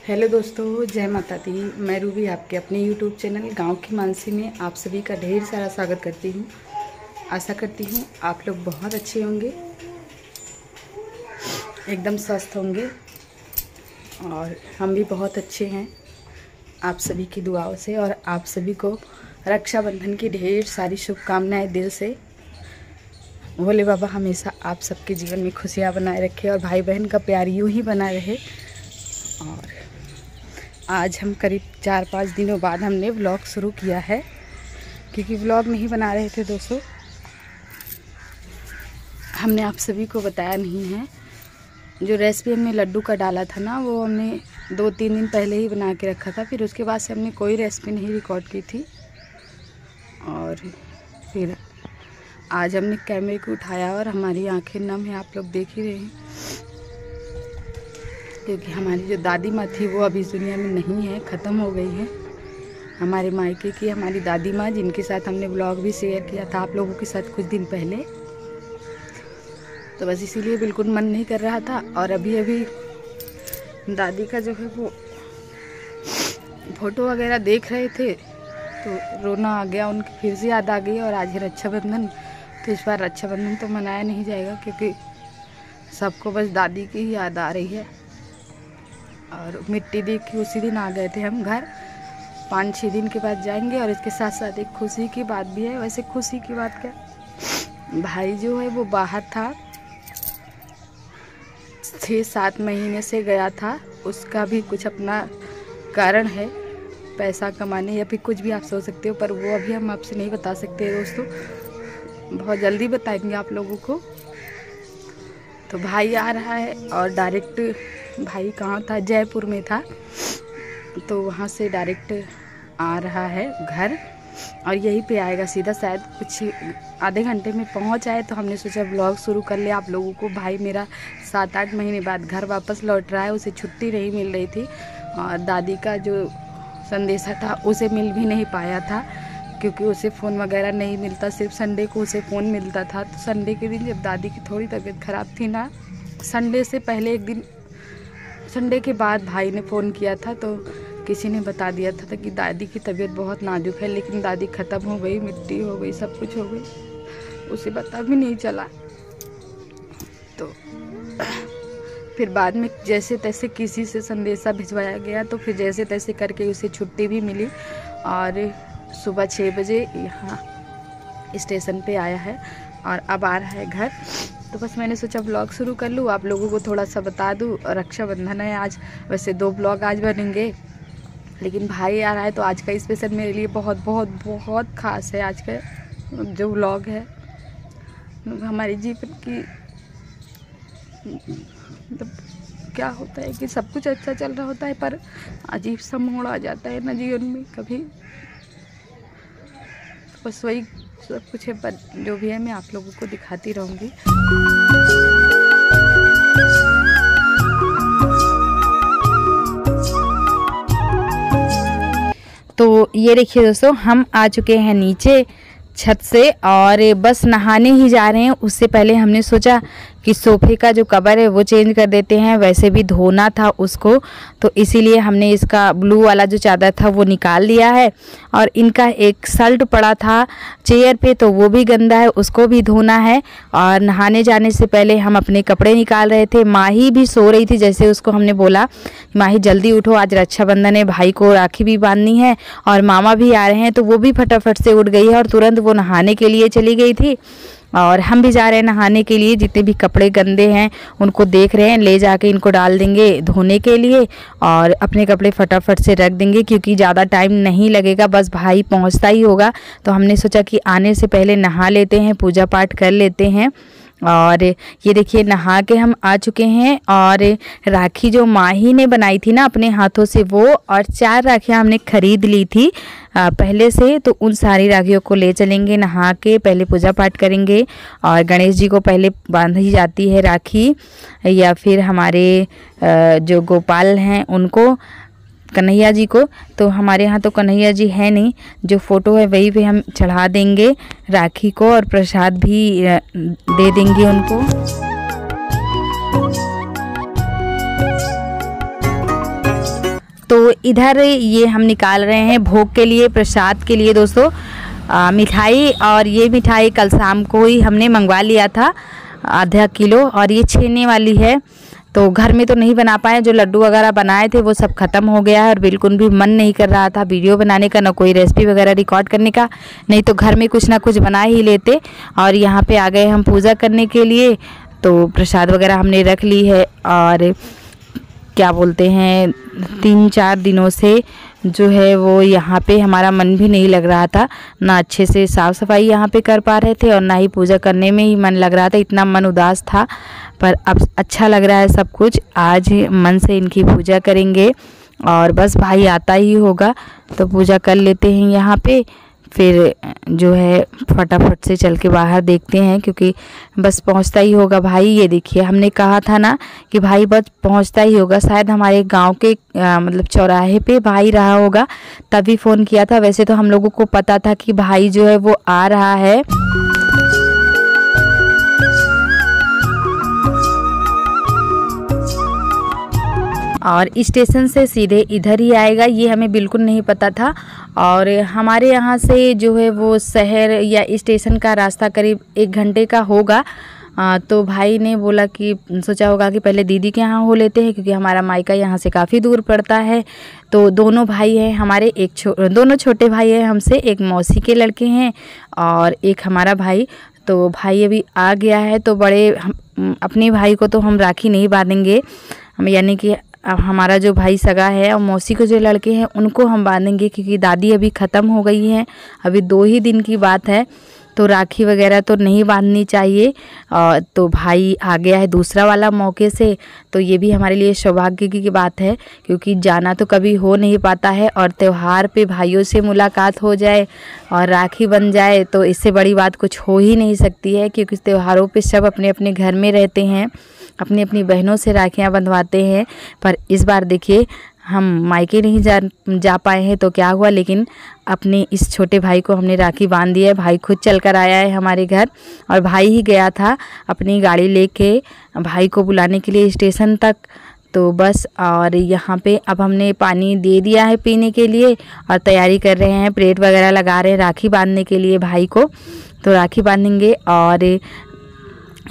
Hello दोस्तों, जय माता दी। मैं रूबी आपके अपने यूट्यूब चैनल गांव की मानसी में आप सभी का ढेर सारा स्वागत करती हूं। आशा करती हूं आप लोग बहुत अच्छे होंगे, एकदम स्वस्थ होंगे और हम भी बहुत अच्छे हैं आप सभी की दुआओं से। और आप सभी को रक्षाबंधन की ढेर सारी शुभकामनाएं दिल से। भोले बाबा हमेशा आप सबके जीवन में खुशियाँ बनाए रखे और भाई बहन का प्यार यूँ ही बना रहे। और आज हम करीब 4-5 दिनों बाद हमने व्लॉग शुरू किया है, क्योंकि व्लॉग नहीं बना रहे थे दोस्तों। हमने आप सभी को बताया नहीं है। जो रेसिपी हमने लड्डू का डाला था ना, वो हमने 2-3 दिन पहले ही बना के रखा था। फिर उसके बाद से हमने कोई रेसिपी नहीं रिकॉर्ड की थी। और फिर आज हमने कैमरे को उठाया और हमारी आंखें नम है, आप लोग देख ही रहे हैं। क्योंकि हमारी जो दादी माँ थी वो अभी इस दुनिया में नहीं है, ख़त्म हो गई है। हमारे मायके की हमारी दादी माँ, जिनके साथ हमने व्लॉग भी शेयर किया था आप लोगों के साथ कुछ दिन पहले। तो बस इसीलिए बिल्कुल मन नहीं कर रहा था। और अभी दादी का जो है वो फोटो वगैरह देख रहे थे तो रोना आ गया, उनकी फिर से याद आ गई। और आज है रक्षाबंधन, तो इस बार रक्षाबंधन तो मनाया नहीं जाएगा, क्योंकि सबको बस दादी की ही याद आ रही है। और मिट्टी देख के उसी दिन आ गए थे हम घर। 5-6 दिन के बाद जाएंगे। और इसके साथ साथ एक खुशी की बात भी है। वैसे खुशी की बात क्या, भाई जो है वो बाहर था, 6-7 महीने से गया था। उसका भी कुछ अपना कारण है, पैसा कमाने या फिर कुछ भी आप सोच सकते हो, पर वो अभी हम आपसे नहीं बता सकते दोस्तों। बहुत जल्दी बताएंगे आप लोगों को। तो भाई आ रहा है और डायरेक्ट, भाई कहाँ था, जयपुर में था, तो वहाँ से डायरेक्ट आ रहा है घर। और यहीं पे आएगा सीधा, शायद कुछ आधे घंटे में पहुँच आए। तो हमने सोचा ब्लॉग शुरू कर ले आप लोगों को। भाई मेरा 7-8 महीने बाद घर वापस लौट रहा है, उसे छुट्टी नहीं मिल रही थी। और दादी का जो संदेशा था उसे मिल भी नहीं पाया था, क्योंकि उसे फ़ोन वगैरह नहीं मिलता, सिर्फ संडे को उसे फ़ोन मिलता था। तो संडे के दिन जब दादी की थोड़ी तबीयत ख़राब थी ना, संडे से पहले एक दिन, संडे के बाद भाई ने फ़ोन किया था, तो किसी ने बता दिया था कि दादी की तबीयत बहुत नाजुक है। लेकिन दादी ख़त्म हो गई, मिट्टी हो गई, सब कुछ हो गई, उसे पता भी नहीं चला। तो फिर बाद में जैसे तैसे किसी से संदेशा भिजवाया गया, तो फिर जैसे तैसे करके उसे छुट्टी भी मिली। और सुबह 6 बजे यहाँ स्टेशन पे आया है और अब आ रहा है घर। तो बस मैंने सोचा ब्लॉग शुरू कर लूँ, आप लोगों को थोड़ा सा बता दूँ। रक्षाबंधन है आज, वैसे 2 ब्लॉग आज बनेंगे, लेकिन भाई आ रहा है तो आज का स्पेशल मेरे लिए बहुत बहुत बहुत ख़ास है। आज का जो ब्लॉग है हमारे जीवन की, मतलब क्या होता है कि सब कुछ अच्छा चल रहा होता है, पर अजीब सा मोड़ आ जाता है ना जीवन में कभी। बस वही सब कुछ है, पर जो भी है मैं आप लोगों को दिखाती रहूँगी। तो ये देखिए दोस्तों, हम आ चुके हैं नीचे छत से और बस नहाने ही जा रहे हैं। उससे पहले हमने सोचा कि सोफे का जो कवर है वो चेंज कर देते हैं, वैसे भी धोना था उसको, तो इसीलिए हमने इसका ब्लू वाला जो चादर था वो निकाल लिया है। और इनका एक शर्ट पड़ा था चेयर पे, तो वो भी गंदा है, उसको भी धोना है। और नहाने जाने से पहले हम अपने कपड़े निकाल रहे थे। माही भी सो रही थी, जैसे उसको हमने बोला माही जल्दी उठो, आज रक्षाबंधन है, भाई को राखी भी बांधनी है और मामा भी आ रहे हैं। तो वो भी फटाफट से उठ गई है और तुरंत वो नहाने के लिए चली गई थी। और हम भी जा रहे हैं नहाने के लिए। जितने भी कपड़े गंदे हैं उनको देख रहे हैं, ले जाके इनको डाल देंगे धोने के लिए और अपने कपड़े फटाफट से रख देंगे, क्योंकि ज़्यादा टाइम नहीं लगेगा, बस भाई पहुंचता ही होगा। तो हमने सोचा कि आने से पहले नहा लेते हैं, पूजा पाठ कर लेते हैं। और ये देखिए नहा के हम आ चुके हैं। और राखी जो माही ने बनाई थी ना अपने हाथों से, वो और 4 राखियाँ हमने खरीद ली थी पहले से। तो उन सारी राखियों को ले चलेंगे, नहा के पहले पूजा पाठ करेंगे। और गणेश जी को पहले बांधी जाती है राखी, या फिर हमारे जो गोपाल हैं उनको, कन्हैया जी को। तो हमारे यहाँ तो कन्हैया जी है नहीं, जो फ़ोटो है वही पे हम चढ़ा देंगे राखी को और प्रसाद भी दे देंगे उनको। तो इधर ये हम निकाल रहे हैं भोग के लिए, प्रसाद के लिए दोस्तों मिठाई। और ये मिठाई कल शाम को ही हमने मंगवा लिया था आधा किलो, और ये छेने वाली है। तो घर में तो नहीं बना पाए, जो लड्डू वगैरह बनाए थे वो सब ख़त्म हो गया है और बिल्कुल भी मन नहीं कर रहा था वीडियो बनाने का, ना कोई रेसिपी वगैरह रिकॉर्ड करने का, नहीं तो घर में कुछ ना कुछ बना ही लेते। और यहाँ पे आ गए हम पूजा करने के लिए, तो प्रसाद वगैरह हमने रख ली है। और क्या बोलते हैं 3-4 दिनों से जो है वो यहाँ पे हमारा मन भी नहीं लग रहा था, ना अच्छे से साफ़ सफाई यहाँ पे कर पा रहे थे और ना ही पूजा करने में ही मन लग रहा था, इतना मन उदास था। पर अब अच्छा लग रहा है सब कुछ। आज मन से इनकी पूजा करेंगे और बस भाई आता ही होगा तो पूजा कर लेते हैं यहाँ पे, फिर जो है फटाफट से चल के बाहर देखते हैं, क्योंकि बस पहुंचता ही होगा भाई। ये देखिए हमने कहा था ना कि भाई बस पहुंचता ही होगा, शायद हमारे गांव के मतलब चौराहे पे भाई रहा होगा, तभी फ़ोन किया था। वैसे तो हम लोगों को पता था कि भाई जो है वो आ रहा है। और स्टेशन से सीधे इधर ही आएगा, ये हमें बिल्कुल नहीं पता था। और हमारे यहाँ से जो है वो शहर या स्टेशन का रास्ता करीब 1 घंटे का होगा। तो भाई ने बोला कि सोचा होगा कि पहले दीदी के यहाँ हो लेते हैं, क्योंकि हमारा मायका यहाँ से काफ़ी दूर पड़ता है। तो दोनों भाई हैं हमारे, दोनों छोटे भाई हैं हमसे, एक मौसी के लड़के हैं और एक हमारा भाई। तो भाई अभी आ गया है, तो बड़े अपने भाई को तो हम राखी नहीं बांधेंगे, हम यानी कि हमारा जो भाई सगा है और मौसी को जो लड़के हैं उनको हम बांधेंगे, क्योंकि दादी अभी ख़त्म हो गई हैं, अभी 2 ही दिन की बात है, तो राखी वगैरह तो नहीं बांधनी चाहिए। तो भाई आ गया है दूसरा वाला मौके से, तो ये भी हमारे लिए सौभाग्य की बात है, क्योंकि जाना तो कभी हो नहीं पाता है। और त्यौहार पे भाइयों से मुलाकात हो जाए और राखी बन जाए तो इससे बड़ी बात कुछ हो ही नहीं सकती है, क्योंकि त्योहारों पे सब अपने अपने घर में रहते हैं, अपनी अपनी बहनों से राखियाँ बंधवाते हैं। पर इस बार देखिए हम मायके नहीं जा पाए हैं, तो क्या हुआ, लेकिन अपने इस छोटे भाई को हमने राखी बांध दी है। भाई खुद चल कर आया है हमारे घर, और भाई ही गया था अपनी गाड़ी लेके भाई को बुलाने के लिए स्टेशन तक। तो बस, और यहाँ पे अब हमने पानी दे दिया है पीने के लिए और तैयारी कर रहे हैं, प्लेट वगैरह लगा रहे हैं राखी बांधने के लिए भाई को। तो राखी बांधेंगे। और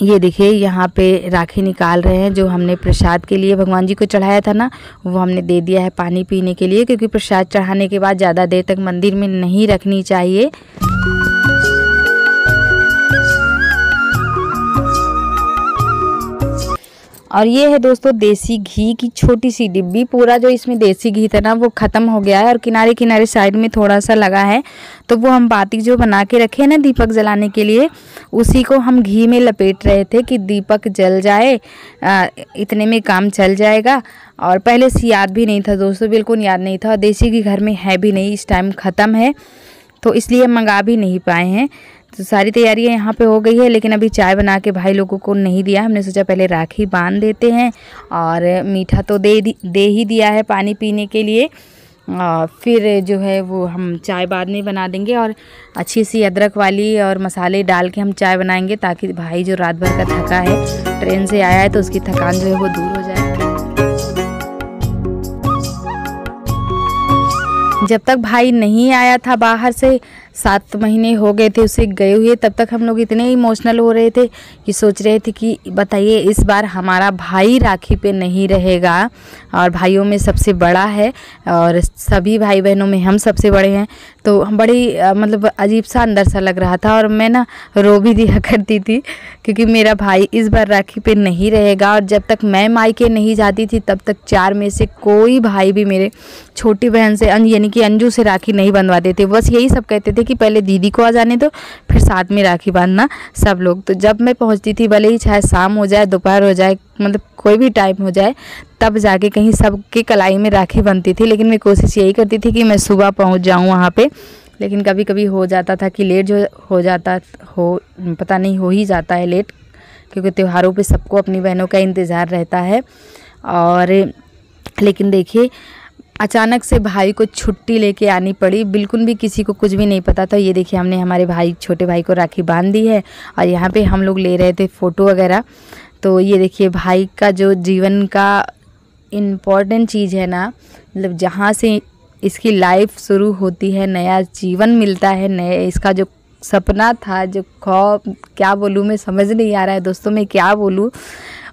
ये देखिए यहाँ पे राखी निकाल रहे हैं, जो हमने प्रसाद के लिए भगवान जी को चढ़ाया था ना, वो हमने दे दिया है पानी पीने के लिए, क्योंकि प्रसाद चढ़ाने के बाद ज़्यादा देर तक मंदिर में नहीं रखनी चाहिए। और ये है दोस्तों देसी घी की छोटी सी डिब्बी, पूरा जो इसमें देसी घी था ना वो ख़त्म हो गया है, और किनारे किनारे साइड में थोड़ा सा लगा है। तो वो हम बाती जो बना के रखे हैं ना दीपक जलाने के लिए, उसी को हम घी में लपेट रहे थे कि दीपक जल जाए, इतने में काम चल जाएगा। और पहले से याद भी नहीं था दोस्तों, बिल्कुल याद नहीं था, देसी घी घर में है भी नहीं, इस टाइम ख़त्म है, तो इसलिए मंगा भी नहीं पाए हैं। तो सारी तैयारियां यहाँ पे हो गई है, लेकिन अभी चाय बना के भाई लोगों को नहीं दिया, हमने सोचा पहले राखी बांध देते हैं। और मीठा तो दे ही दिया है पानी पीने के लिए, फिर जो है वो हम चाय बाद में बना देंगे। और अच्छी सी अदरक वाली और मसाले डाल के हम चाय बनाएंगे, ताकि भाई जो रात भर का थका है, ट्रेन से आया है, तो उसकी थकान जो है वो दूर हो जाए। जब तक भाई नहीं आया था बाहर से, 7 महीने हो गए थे उसे गए हुए, तब तक हम लोग इतने इमोशनल हो रहे थे कि सोच रहे थे कि बताइए इस बार हमारा भाई राखी पे नहीं रहेगा, और भाइयों में सबसे बड़ा है और सभी भाई बहनों में हम सबसे बड़े हैं। तो हम बड़ी मतलब अजीब सा अंदर सा लग रहा था, और मैं ना रो भी दिया करती थी, क्योंकि मेरा भाई इस बार राखी पे नहीं रहेगा। और जब तक मैं मायके नहीं जाती थी तब तक 4 में से कोई भाई भी मेरे छोटी बहन से यानी कि अंजू से राखी नहीं बंधवाते थे। बस यही सब कहते थे कि पहले दीदी को आ जाने दो, फिर साथ में राखी बांधना सब लोग। तो जब मैं पहुंचती थी, भले ही चाहे शाम हो जाए, दोपहर हो जाए, मतलब कोई भी टाइम हो जाए, तब जाके कहीं सबके कलाई में राखी बनती थी। लेकिन मैं कोशिश यही करती थी कि मैं सुबह पहुंच जाऊं वहाँ पे, लेकिन कभी कभी हो जाता था कि लेट जो हो जाता पता नहीं हो ही जाता है लेट, क्योंकि त्योहारों पे सबको अपनी बहनों का इंतज़ार रहता है। और लेकिन देखिए अचानक से भाई को छुट्टी लेके आनी पड़ी, बिल्कुल भी किसी को कुछ भी नहीं पता था। ये देखिए हमने हमारे भाई छोटे भाई को राखी बांध दी है, और यहाँ पे हम लोग ले रहे थे फ़ोटो वगैरह। तो ये देखिए भाई का जो जीवन का इम्पॉर्टेंट चीज़ है ना, मतलब जहाँ से इसकी लाइफ शुरू होती है, नया जीवन मिलता है, नया इसका जो सपना था, जो ख्वाब, क्या बोलूँ मैं समझ नहीं आ रहा है दोस्तों, मैं क्या बोलूँ,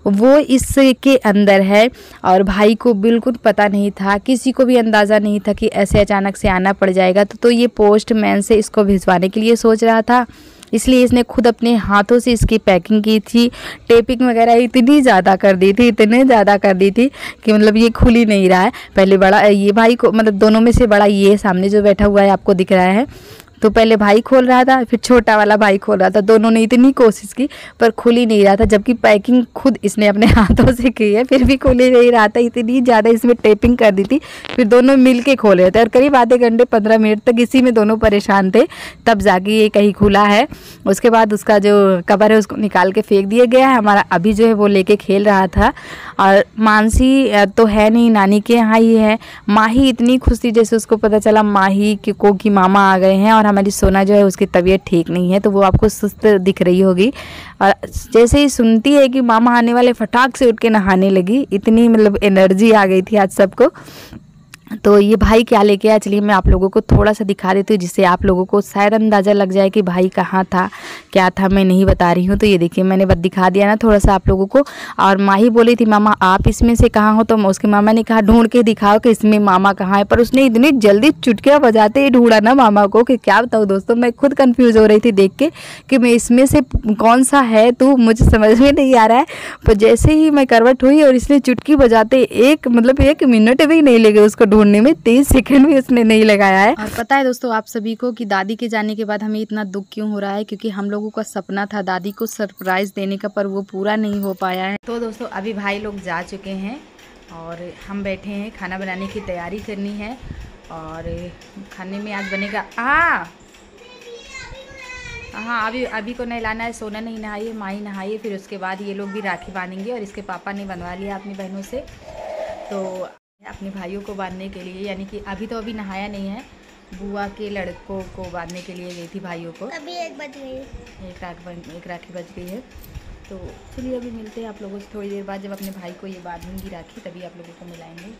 वो इसके अंदर है। और भाई को बिल्कुल पता नहीं था, किसी को भी अंदाज़ा नहीं था कि ऐसे अचानक से आना पड़ जाएगा। तो ये पोस्टमैन से इसको भिजवाने के लिए सोच रहा था, इसलिए इसने खुद अपने हाथों से इसकी पैकिंग की थी। टेपिंग वगैरह इतनी ज़्यादा कर दी थी, इतने ज़्यादा कर दी थी कि मतलब ये खुल ही नहीं रहा है। पहले बड़ा ये भाई को, मतलब दोनों में से बड़ा ये सामने जो बैठा हुआ है आपको दिख रहा है, तो पहले भाई खोल रहा था, फिर छोटा वाला भाई खोल रहा था। दोनों ने इतनी कोशिश की पर खुल ही नहीं रहा था, जबकि पैकिंग खुद इसने अपने हाथों से की है, फिर भी खुल ही नहीं रहा था। इतनी ज़्यादा इसमें टेपिंग कर दी थी, फिर दोनों मिल के खोल रहे थे और करीब आधे घंटे 15 मिनट तक इसी में दोनों परेशान थे, तब जाके ये कहीं खुला है। उसके बाद उसका जो कवर है उसको निकाल के फेंक दिया गया है। हमारा अभी जो है वो लेके खेल रहा था। और मानसी तो है नहीं, नानी के यहाँ ही है। माही इतनी खुश थी जैसे उसको पता चला माही को कि मामा आ गए हैं। और हमारी सोना जो है उसकी तबीयत ठीक नहीं है, तो वो आपको सुस्त दिख रही होगी। और जैसे ही सुनती है कि मामा आने वाले, फटाक से उठ के नहाने लगी। इतनी मतलब एनर्जी आ गई थी आज सबको। तो ये भाई क्या लेके आया, चलिए मैं आप लोगों को थोड़ा सा दिखा देती हूँ, जिससे आप लोगों को शायद अंदाज़ा लग जाए कि भाई कहाँ था, क्या था, मैं नहीं बता रही हूँ। तो ये देखिए मैंने बस दिखा दिया ना थोड़ा सा आप लोगों को। और माही बोली थी मामा आप इसमें से कहाँ हो, तो उसके मामा ने कहा ढूंढ के दिखाओ कि इसमें मामा कहाँ है। पर उसने इतनी जल्दी चुटकियाँ बजाते ही ढूंढा ना मामा को कि क्या बताऊँ दोस्तों, मैं खुद कन्फ्यूज़ हो रही थी देख के कि मैं इसमें से कौन सा है, तो मुझे समझ में नहीं आ रहा है। पर जैसे ही मैं करवट हुई और इसने चुटकी बजाते एक मिनट भी नहीं लगे उसको ढूंढने में, 30 सेकंड भी उसने नहीं लगाया है। और पता है दोस्तों आप सभी को कि दादी के जाने के बाद हमें इतना दुख क्यों हो रहा है, क्योंकि हम लोगों का सपना था दादी को सरप्राइज़ देने का, पर वो पूरा नहीं हो पाया है। तो दोस्तों अभी भाई लोग जा चुके हैं और हम बैठे हैं, खाना बनाने की तैयारी करनी है। और खाने में आज बनेगा हाँ अभी को नहलाना है, सोना नहीं नहाई है, माही नहाई है, फिर उसके बाद ये लोग भी राखी बांधेंगे। और इसके पापा ने बनवा लिया अपनी बहनों से, तो अपने भाइयों को बांधने के लिए, यानी कि अभी नहाया नहीं है, बुआ के लड़कों को बांधने के लिए गई थी भाइयों को। अभी 1 बज गई, एक राखी बज गई है। तो चलिए अभी मिलते हैं आप लोगों से थोड़ी देर बाद, जब अपने भाई को ये बांधूंगी राखी तभी आप लोगों को मिलाएंगे।